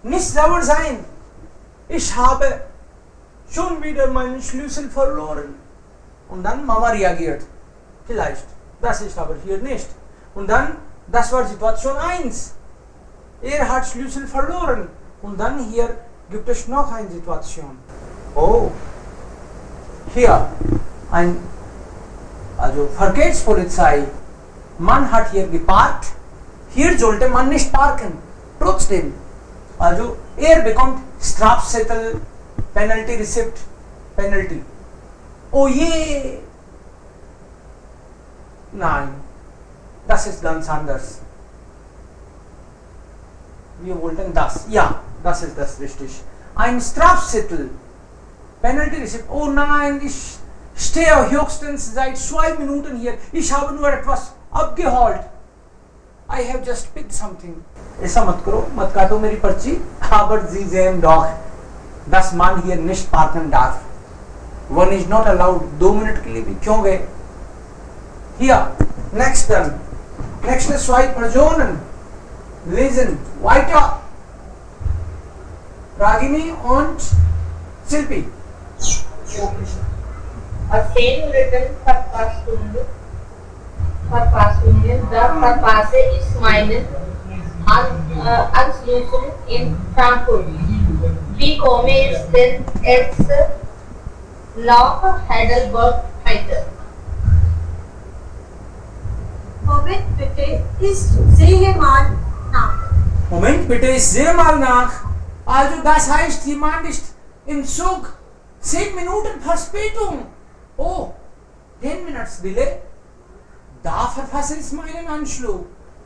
nicht sauer sein. Ich habe schon wieder meinen Schlüssel verloren. Und dann Mama reagiert. Vielleicht. Das ist aber hier nicht. Und dann, das war Situation 1. Er hat Schlüssel verloren. Und dann hier gibt es noch eine Situation. Oh. Hier. Also Verkehrspolizei. Man hat hier geparkt. Hier sollte man nicht parken. Trotzdem. Also er bekommt Strafzettel, Penalty Receipt, Penalty. Oh je! Nein, das ist ganz anders. Wir wollten das. Ja, das ist das richtig. Ein Strafzettel, Penalty Receipt. Oh nein, ich stehe höchstens seit 2 Minuten hier. Ich habe nur etwas abgeholt. I have just picked something. ऐसा मत करो, मत काटो मेरी पर्ची. Aber Sie sehen doch, dass man hier nicht parken darf. One is not allowed. 2 मिनट के लिए भी क्यों गए? Here, next then. Next is zwei Personen. Listen, weiter. Ragini und Silpi. A same written Verfassung. The Verfasse ist meinen Anschlüssen in Frankfurt. Wie komme ich denn jetzt nach Heidelberg weiter? Moment bitte, ich sehe mal nach. Moment bitte, ich sehe mal nach. Also das heißt, jemand ist im Zug. 10 Minuten Verspätung. Oh, 10 minutes delay. Da verfasse ich meinen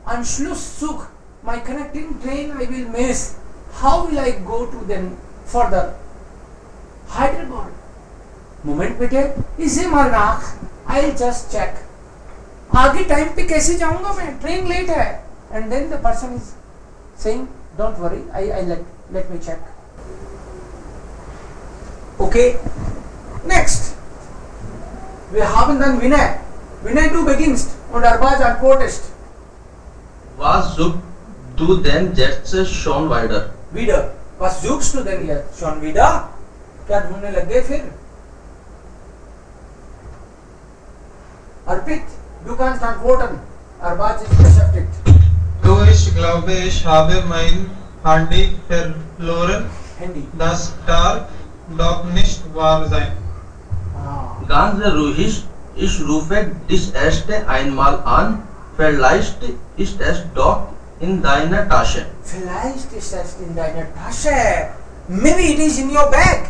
Anschlusszug. My connecting train I will miss. How will I go to them further? Heidelberg. Moment bitte, ich sehe mal nach. I'll just check. आगे टाइम पे कैसे जाऊंगा मैं? Train late है. And then the person is saying, don't worry, I let me check. Okay. Next. Wir haben dann Vinay. Vinay, du beginnst und Arbaz antwortest. Was suchst du denn jetzt schon weiter? Wieder. Was suchst du denn jetzt schon wieder? क्या ढूंढने लग गए फिर? Arpit, du kannst antworten. Arbaz ist beschäftigt. Du, ich glaube, ich habe mein Handy verloren. Handy. Das darf doch nicht wahr sein. Ganz ruhig, ich rufe dich erst einmal an. Vielleicht ist es doch in deiner Tasche. Vielleicht ist es in deiner Tasche. Maybe it is in your bag.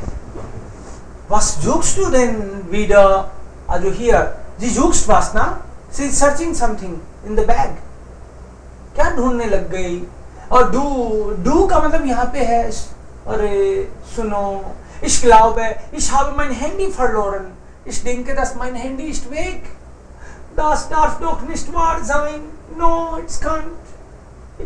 Was suchst du denn wieder? Also hier, sie suchst was, na? She is searching something in the bag. क्या ढूंढने लग गई? और du का मतलब यहाँ पे है. अरे सुनो, ich glaube, ich habe mein Handy verloren. Ich denke, dass mein Handy ist weg. Das darf doch nicht wahr sein. No, it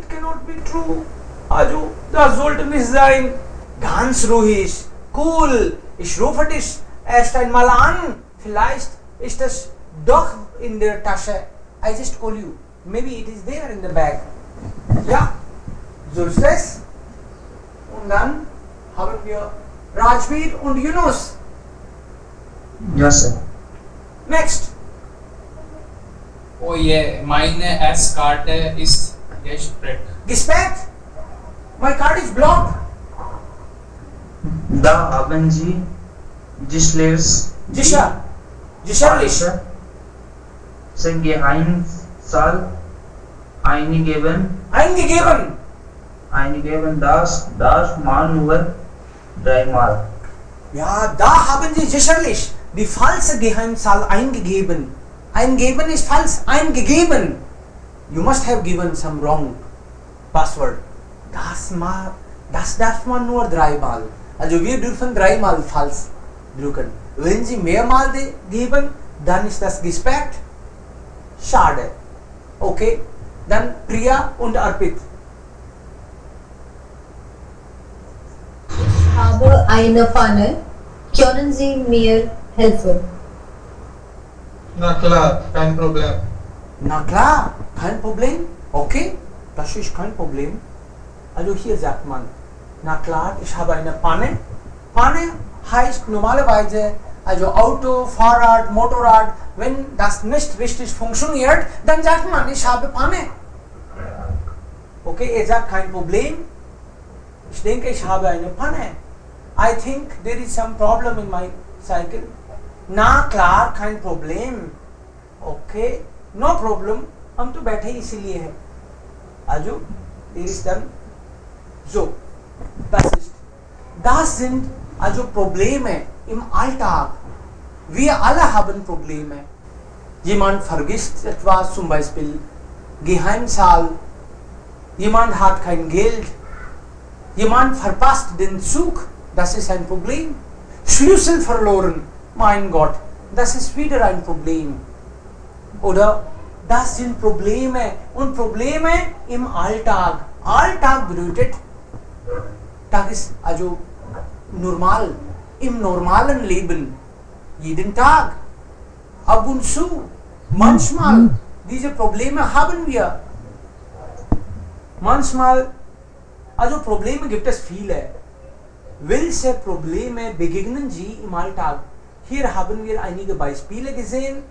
cannot be true. Also, das sollte nicht sein. Ganz ruhig, cool. Ich rufe dich erst einmal an. Vielleicht ist es doch in der Tasche. I just call you. Maybe it is there in the bag. Ja, so ist es. Und dann haben wir Rajveer und Yunus. Yes, sir. Next. Oh yeah, meine S-Karte ist gesperrt. Gesperrt? My card is blocked. Da haben Sie Sicherlich. Geheimzahl eingeben. Das darf man nur 3-mal. Ja, da haben Sie sicherlich die falsche Geheimzahl eingegeben. Eingeben ist falsch. Eingegeben. You must have given some wrong password. Das darf man nur 3-mal. Also wir dürfen 3-mal falsch drücken. Wenn Sie mehrmal geben, dann ist das gesperrt. Schade. Okay. Dann Priya und Arpit. Ich habe eine Pfanne. Können Sie mir helfen? Na klar, kein Problem. Na klar, kein Problem. Okay, das ist kein Problem. Also hier sagt man, Na klar, ich habe eine Panne. Panne heißt normalerweise, also Auto, Fahrrad, Motorrad, wenn das nicht richtig funktioniert, dann sagt man, ich habe Panne. Okay, er sagt kein Problem. Ich denke, ich habe eine Panne. I think there is some problem in my cycle. ना klar, kein Problem. Okay, no problem. हम तो बैठे इसीलिए हैं. Also, there is dann so. Das sind also Probleme im Alltag. Wir alle haben Probleme. Jemand vergisst etwas, zum Beispiel Geheimzahl. Jemand hat kein Geld. Jemand verpasst den Zug. Das ist ein Problem. Schlüssel verloren. Mein Gott, das ist wieder ein Problem. Oder das sind Probleme und Probleme im Alltag. Alltag bedeutet, Tag ist also normal, im normalen Leben, jeden Tag, ab und zu, manchmal, diese Probleme haben wir. Manchmal, also Probleme gibt es viele. Welche Probleme begegnen Sie im Alltag? Hier haben wir einige Beispiele gesehen.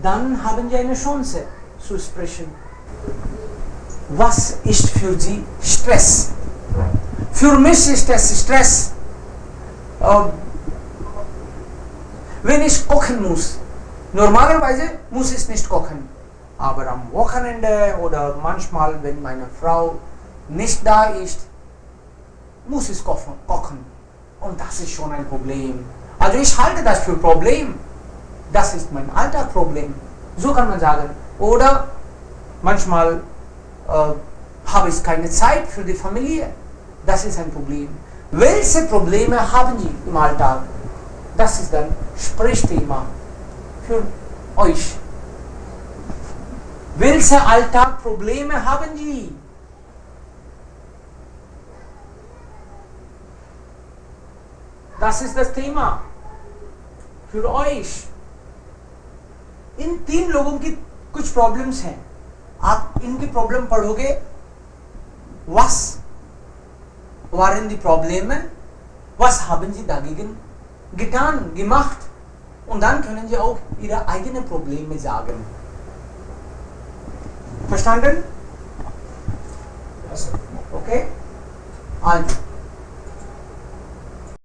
Dann haben Sie eine Chance zu sprechen. Was ist für Sie Stress? Für mich ist es Stress, wenn ich kochen muss. Normalerweise muss ich nicht kochen. Aber am Wochenende oder manchmal, wenn meine Frau nicht da ist, muss ich kochen. Und das ist schon ein Problem. Also ich halte das für Problem. Das ist mein Alltagsproblem. So kann man sagen. Oder manchmal habe ich keine Zeit für die Familie. Das ist ein Problem. Welche Probleme haben Sie im Alltag? Das ist dann Sprechthema für euch. Welche Alltagsprobleme haben Sie? Das ist das Thema für euch. इन 3 लोगों की कुछ प्रॉब्लम्स हैं. आप इनके प्रॉब्लम पढ़ोगे. Was waren die Probleme? Was haben Sie dagegen getan, gemacht? Und dann können Sie auch Ihre eigenen Probleme sagen. Verstanden? Yes, sir. Okay? Also